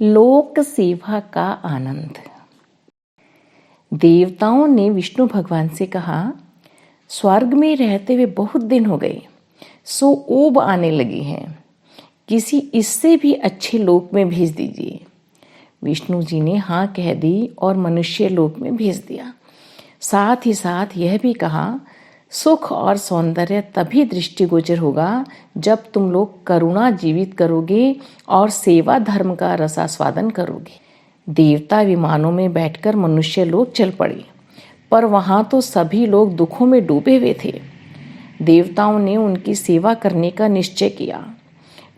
लोक सेवा का आनंद। देवताओं ने विष्णु भगवान से कहा, स्वर्ग में रहते हुए बहुत दिन हो गए, सो ऊब आने लगी है, किसी इससे भी अच्छे लोक में भेज दीजिए। विष्णु जी ने हाँ कह दी और मनुष्य लोक में भेज दिया। साथ ही साथ यह भी कहा, सुख और सौंदर्य तभी दृष्टिगोचर होगा जब तुम लोग करुणा जीवित करोगे और सेवा धर्म का रसास्वादन करोगे। देवता विमानों में बैठकर मनुष्य लोग चल पड़े, पर वहाँ तो सभी लोग दुखों में डूबे हुए थे। देवताओं ने उनकी सेवा करने का निश्चय किया।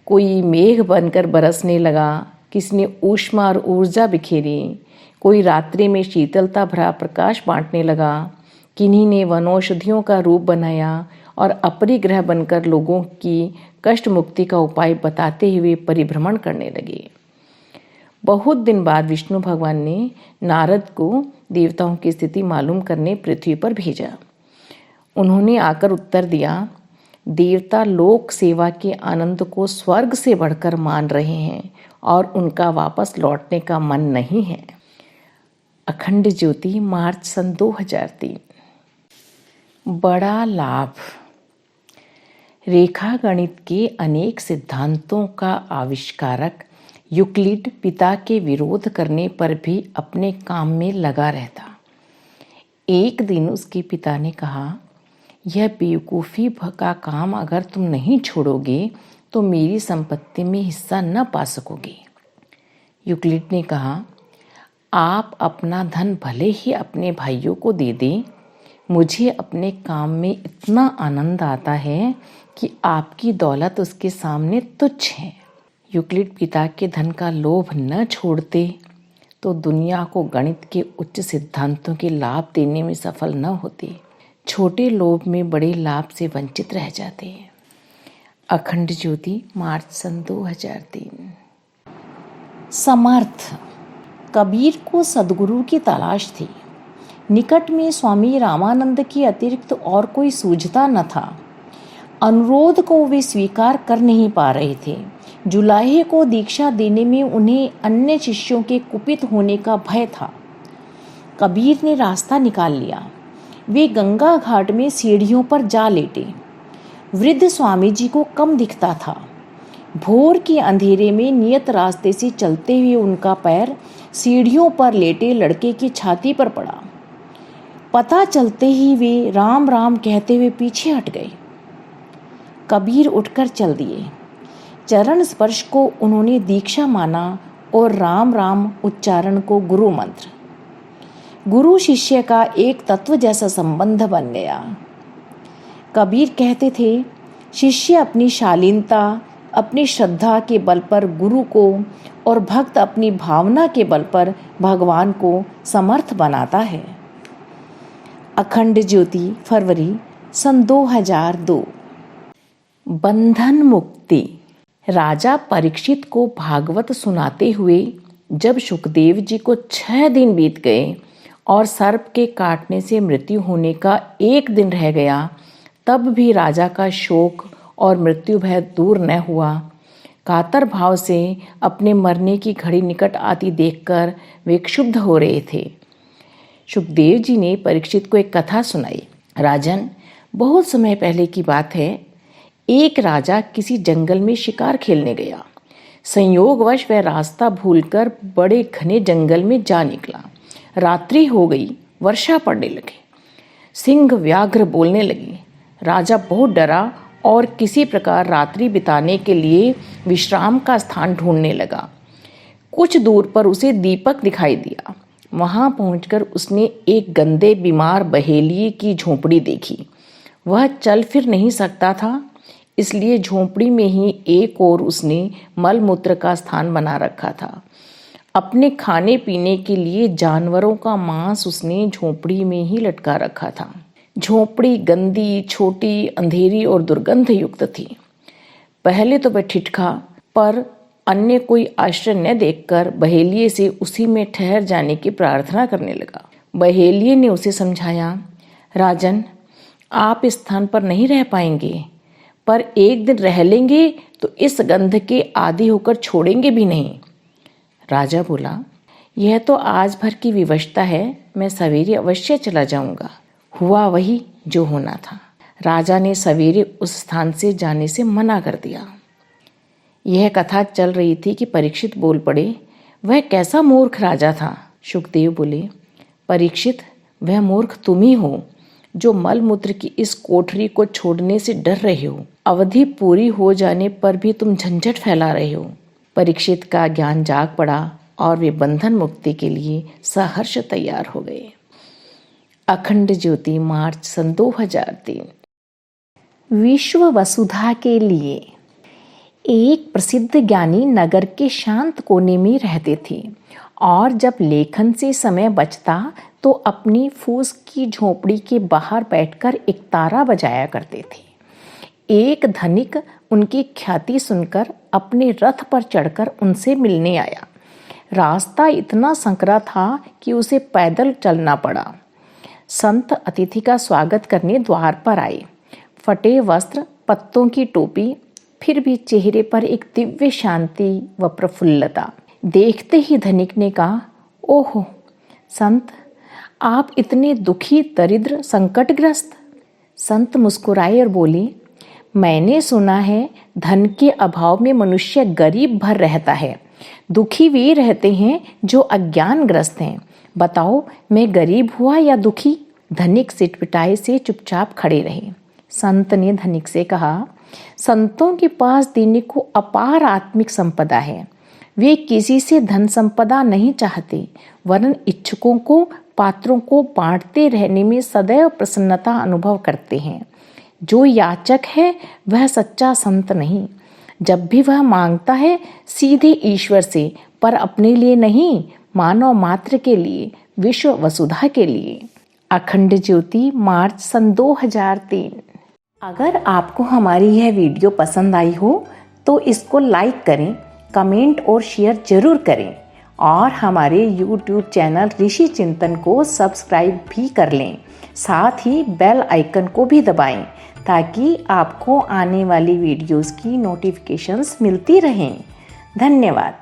कोई मेघ बनकर बरसने लगा, किसी ने ऊष्मा और ऊर्जा बिखेरी, कोई रात्रि में शीतलता भरा प्रकाश बांटने लगा, किन्हीं ने वनौषधियों का रूप बनाया और अपरिग्रह बनकर लोगों की कष्ट मुक्ति का उपाय बताते हुए परिभ्रमण करने लगे। बहुत दिन बाद विष्णु भगवान ने नारद को देवताओं की स्थिति मालूम करने पृथ्वी पर भेजा। उन्होंने आकर उत्तर दिया, देवता लोक सेवा के आनंद को स्वर्ग से बढ़कर मान रहे हैं और उनका वापस लौटने का मन नहीं है। अखंड ज्योति, मार्च सन 2003। बड़ा लाभ। रेखा गणित के अनेक सिद्धांतों का आविष्कारक यूक्लिड पिता के विरोध करने पर भी अपने काम में लगा रहता। एक दिन उसके पिता ने कहा, यह बेवकूफ़ी का काम अगर तुम नहीं छोड़ोगे तो मेरी संपत्ति में हिस्सा न पा सकोगे। यूक्लिड ने कहा, आप अपना धन भले ही अपने भाइयों को दे दें, मुझे अपने काम में इतना आनंद आता है कि आपकी दौलत उसके सामने तुच्छ है। यूक्लिड पिता के धन का लोभ न छोड़ते तो दुनिया को गणित के उच्च सिद्धांतों के लाभ देने में सफल न होते। छोटे लोभ में बड़े लाभ से वंचित रह जाते हैं। अखंड ज्योति, मार्च सन 2003। समर्थ। कबीर को सद्गुरु की तलाश थी। निकट में स्वामी रामानंद के अतिरिक्त और कोई सूझता न था। अनुरोध को वे स्वीकार कर नहीं पा रहे थे। जुलाहे को दीक्षा देने में उन्हें अन्य शिष्यों के कुपित होने का भय था। कबीर ने रास्ता निकाल लिया। वे गंगा घाट में सीढ़ियों पर जा लेटे। वृद्ध स्वामी जी को कम दिखता था। भोर के अंधेरे में नियत रास्ते से चलते हुए उनका पैर सीढ़ियों पर लेटे लड़के की छाती पर पड़ा। पता चलते ही वे राम राम कहते हुए पीछे हट गए। कबीर उठकर चल दिए। चरण स्पर्श को उन्होंने दीक्षा माना और राम राम उच्चारण को गुरु मंत्र। गुरु शिष्य का एक तत्व जैसा संबंध बन गया। कबीर कहते थे, शिष्य अपनी शालीनता, अपनी श्रद्धा के बल पर गुरु को और भक्त अपनी भावना के बल पर भगवान को समर्थ बनाता है। अखंड ज्योति, फरवरी सन 2002। बंधन मुक्ति। राजा परीक्षित को भागवत सुनाते हुए जब सुखदेव जी को 6 दिन बीत गए और सर्प के काटने से मृत्यु होने का 1 दिन रह गया, तब भी राजा का शोक और मृत्यु भय दूर न हुआ। कातर भाव से अपने मरने की घड़ी निकट आती देखकर वे क्षुब्ध हो रहे थे। सुखदेव जी ने परीक्षित को एक कथा सुनाई। राजन, बहुत समय पहले की बात है। एक राजा किसी जंगल में शिकार खेलने गया। संयोगवश वह रास्ता भूलकर बड़े घने जंगल में जा निकला। रात्रि हो गई, वर्षा पड़ने लगी। सिंह व्याघ्र बोलने लगे। राजा बहुत डरा और किसी प्रकार रात्रि बिताने के लिए विश्राम का स्थान ढूंढने लगा। कुछ दूर पर उसे दीपक दिखाई दिया। वहां पहुंचकर उसने एक गंदे बीमार बहेलिये की झोंपड़ी देखी। वह चल फिर नहीं सकता था, इसलिए झोंपड़ी में ही एक और उसने मल मूत्र का स्थान बना रखा था। अपने खाने पीने के लिए जानवरों का मांस उसने झोंपड़ी में ही लटका रखा था। झोंपड़ी गंदी, छोटी, अंधेरी और दुर्गंध युक्त थी। पहले तो वह ठिठका, पर अन्य कोई आश्रय न देखकर बहेलिये से उसी में ठहर जाने की प्रार्थना करने लगा। बहेलिये ने उसे समझाया, राजन, आप इस स्थान पर नहीं रह पाएंगे, पर एक दिन रह लेंगे तो इस गंध के आदी होकर छोड़ेंगे भी नहीं। राजा बोला, यह तो आज भर की विवशता है, मैं सवेरे अवश्य चला जाऊंगा। हुआ वही जो होना था। राजा ने सवेरे उस स्थान से जाने से मना कर दिया। यह कथा चल रही थी कि परीक्षित बोल पड़े, वह कैसा मूर्ख राजा था। शुकदेव बोले, परीक्षित, वह मूर्ख तुम ही हो जो मलमूत्र की इस कोठरी को छोड़ने से डर रहे हो। अवधि पूरी हो जाने पर भी तुम झंझट फैला रहे हो। परीक्षित का ज्ञान जाग पड़ा और वे बंधन मुक्ति के लिए सहर्ष तैयार हो गए। अखंड ज्योति, मार्च सन 2003। विश्व वसुधा के लिए। एक प्रसिद्ध ज्ञानी नगर के शांत कोने में रहते थे और जब लेखन से समय बचता तो अपनी फूस की झोपड़ी के बाहर बैठकर एक तारा बजाया करते थे। एक धनिक उनकी ख्याति सुनकर अपने रथ पर चढ़कर उनसे मिलने आया। रास्ता इतना संकरा था कि उसे पैदल चलना पड़ा। संत अतिथि का स्वागत करने द्वार पर आए। फटे वस्त्र, पत्तों की टोपी, फिर भी चेहरे पर एक दिव्य शांति व प्रफुल्लता। देखते ही धनिक ने कहा, ओहो संत, आप इतने दुखी, दरिद्र, संकटग्रस्त। संत मुस्कुराए और बोले, मैंने सुना है धन के अभाव में मनुष्य गरीब भर रहता है। दुखी वे रहते हैं जो अज्ञानग्रस्त हैं। बताओ, मैं गरीब हुआ या दुखी? धनिक सिटपिटाए से चुपचाप खड़े रहे। संत ने धनिक से कहा, संतों के पास देने को अपार आत्मिक संपदा है। वे किसी से धन संपदा नहीं चाहते, वरन इच्छुकों को, पात्रों को बांटते रहने में सदैव प्रसन्नता अनुभव करते हैं। जो याचक है वह सच्चा संत नहीं। जब भी वह मांगता है सीधे ईश्वर से, पर अपने लिए नहीं, मानव मात्र के लिए, विश्व वसुधा के लिए। अखंड ज्योति, मार्च सन 2003। अगर आपको हमारी यह वीडियो पसंद आई हो तो इसको लाइक करें, कमेंट और शेयर जरूर करें और हमारे YouTube चैनल ऋषि चिंतन को सब्सक्राइब भी कर लें। साथ ही बेल आइकन को भी दबाएं ताकि आपको आने वाली वीडियोस की नोटिफिकेशंस मिलती रहें। धन्यवाद।